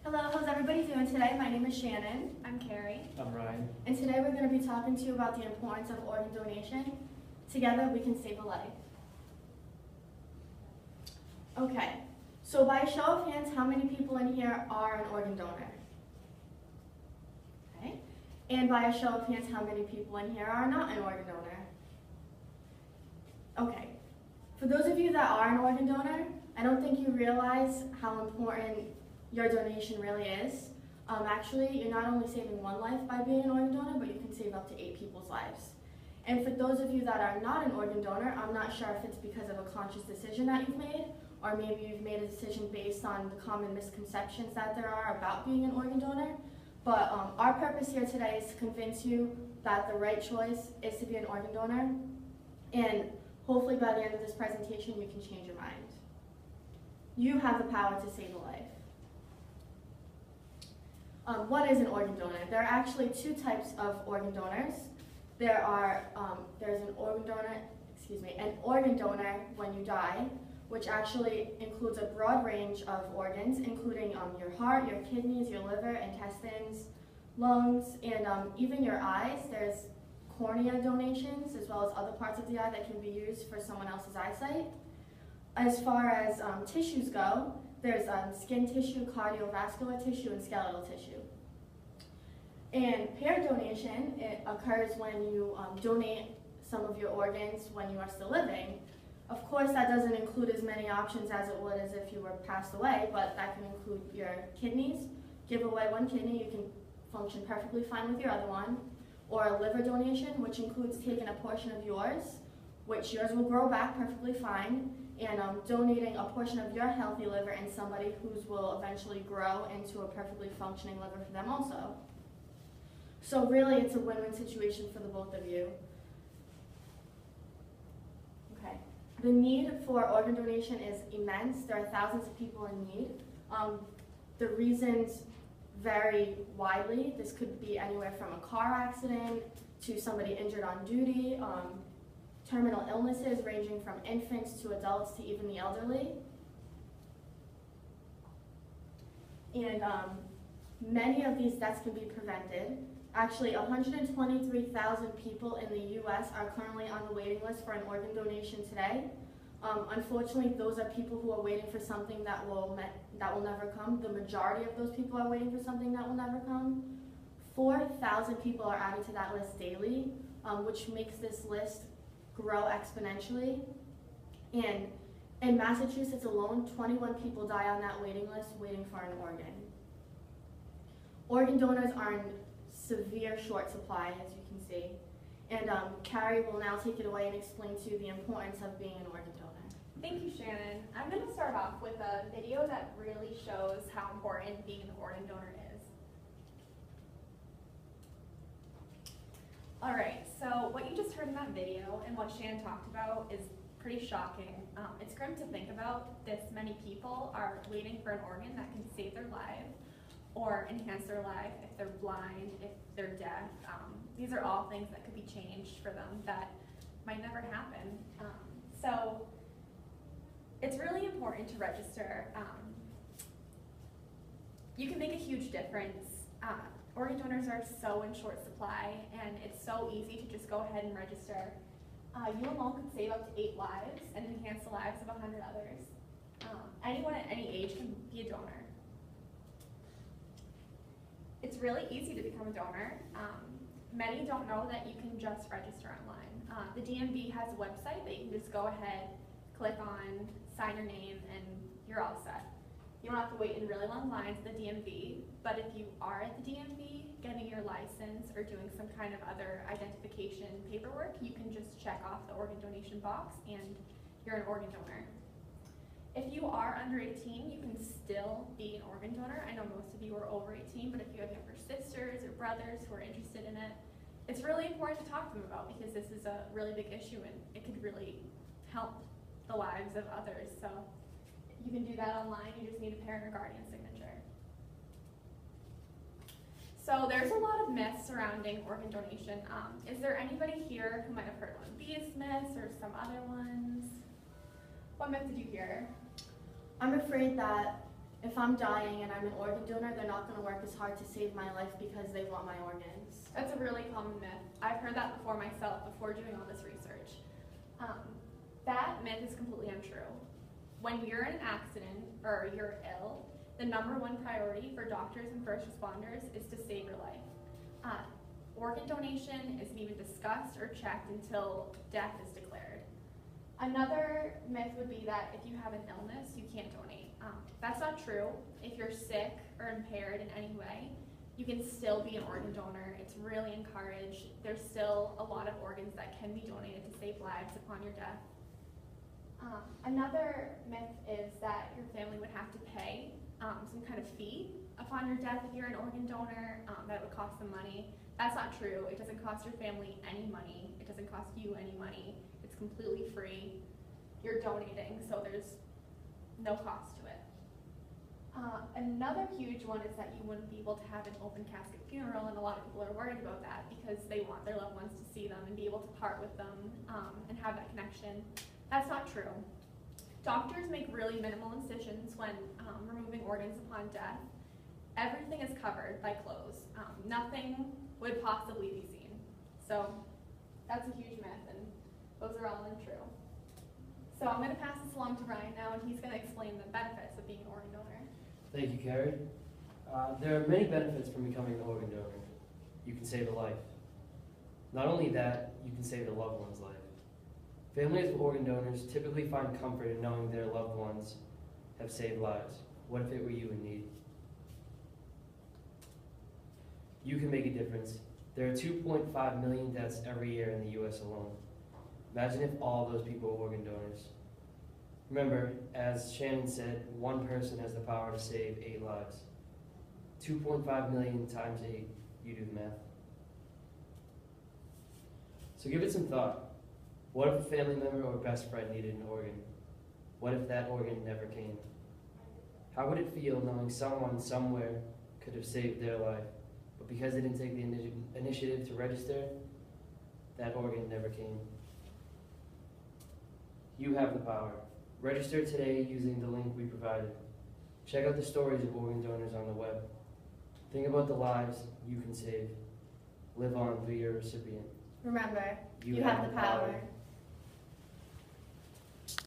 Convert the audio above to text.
Hello, how's everybody doing today? My name is Shannon. I'm Carrie. I'm Ryan. And today we're going to be talking to you about the importance of organ donation. Together we can save a life. Okay, so by a show of hands, how many people in here are an organ donor? Okay, and by a show of hands, how many people in here are not an organ donor? Okay, for those of you that are an organ donor, I don't think you realize how important your donation really is. Actually, you're not only saving one life by being an organ donor, but you can save up to 8 people's lives. And for those of you that are not an organ donor, I'm not sure if it's because of a conscious decision that you've made, or maybe you've made a decision based on the common misconceptions that there are about being an organ donor. But our purpose here today is to convince you that the right choice is to be an organ donor. And hopefully by the end of this presentation, you can change your mind. You have the power to save a life. What is an organ donor? There are actually 2 types of organ donors. There's an organ donor when you die, which actually includes a broad range of organs, including your heart, your kidneys, your liver, intestines, lungs, and even your eyes. There's cornea donations, as well as other parts of the eye that can be used for someone else's eyesight. As far as tissues go, there's skin tissue, cardiovascular tissue, and skeletal tissue. And paired donation, it occurs when you donate some of your organs when you are still living. Of course, that doesn't include as many options as it would as if you were passed away, but that can include your kidneys. Give away one kidney, you can function perfectly fine with your other one. Or a liver donation, which includes taking a portion of yours, which yours will grow back perfectly fine, and donating a portion of your healthy liver and somebody whose will eventually grow into a perfectly functioning liver for them also. So really, it's a win-win situation for the both of you. Okay. The need for organ donation is immense. There are thousands of people in need. The reasons vary widely. This could be anywhere from a car accident to somebody injured on duty, terminal illnesses ranging from infants to adults to even the elderly. And many of these deaths can be prevented. Actually, 123,000 people in the U.S. are currently on the waiting list for an organ donation today. Unfortunately, those are people who are waiting for something that will never come. The majority of those people are waiting for something that will never come. 4,000 people are added to that list daily, which makes this list grow exponentially. And in Massachusetts alone, 21 people die on that waiting list waiting for an organ. Organ donors are in severe short supply, as you can see. And Carrie will now take it away and explain to you the importance of being an organ donor. Thank you, Shannon. I'm going to start off with a video that really shows how important being an organ donor is. All right, so what you just heard in that video and what Shannon talked about is pretty shocking. It's grim to think about this many people are waiting for an organ that can save their life or enhance their life if they're blind, if they're deaf. These are all things that could be changed for them that might never happen. So it's really important to register. You can make a huge difference. Organ donors are so in short supply, and it's so easy to just go ahead and register. You alone could save up to 8 lives and enhance the lives of 100 others. Anyone at any age can be a donor. It's really easy to become a donor. Many don't know that you can just register online. The DMV has a website that you can just go ahead, click on, sign your name, and you're all set. You don't have to wait in really long lines at the DMV, but if you are at the DMV getting your license or doing some kind of other identification paperwork, you can just check off the organ donation box and you're an organ donor. If you are under 18, you can still be an organ donor. I know most of you are over 18, but if you have younger sisters or brothers who are interested in it, it's really important to talk to them about because this is a really big issue and it could really help the lives of others. So you can do that online. You just need a parent or guardian signature. So there's a lot of myths surrounding organ donation. Is there anybody here who might have heard one of these myths or some other ones? What myth did you hear? I'm afraid that if I'm dying and I'm an organ donor, they're not going to work as hard to save my life because they want my organs. That's a really common myth. I've heard that before myself, before doing all this research. That myth is completely untrue. When you're in an accident or you're ill, the number one priority for doctors and first responders is to save your life. Organ donation isn't even discussed or checked until death is declared. Another myth would be that if you have an illness, you can't donate. That's not true. If you're sick or impaired in any way, you can still be an organ donor. It's really encouraged. There's still a lot of organs that can be donated to save lives upon your death. Another myth is that your family would have to pay some kind of fee upon your death if you're an organ donor, that it would cost them money. That's not true. It doesn't cost your family any money. It doesn't cost you any money. It's completely free. You're donating, so there's no cost to it. Another huge one is that you wouldn't be able to have an open casket funeral, and a lot of people are worried about that because they want their loved ones to see them and be able to part with them and have that connection. That's not true. Doctors make really minimal incisions when removing organs upon death. Everything is covered by clothes. Nothing would possibly be seen. So that's a huge myth, and those are all untrue. So I'm going to pass this along to Ryan now, and he's going to explain the benefits of being an organ donor. Thank you, Carrie. There are many benefits from becoming an organ donor. You can save a life. Not only that, you can save the loved one's life. Families of organ donors typically find comfort in knowing their loved ones have saved lives. What if it were you in need? You can make a difference. There are 2.5 million deaths every year in the U.S. alone. Imagine if all those people were organ donors. Remember, as Shannon said, one person has the power to save 8 lives. 2.5 million times 8, you do the math. So give it some thought. What if a family member or best friend needed an organ? What if that organ never came? How would it feel knowing someone somewhere could have saved their life, but because they didn't take the initiative to register, that organ never came? You have the power. Register today using the link we provided. Check out the stories of organ donors on the web. Think about the lives you can save. Live on, be your recipient. Remember, you have the power.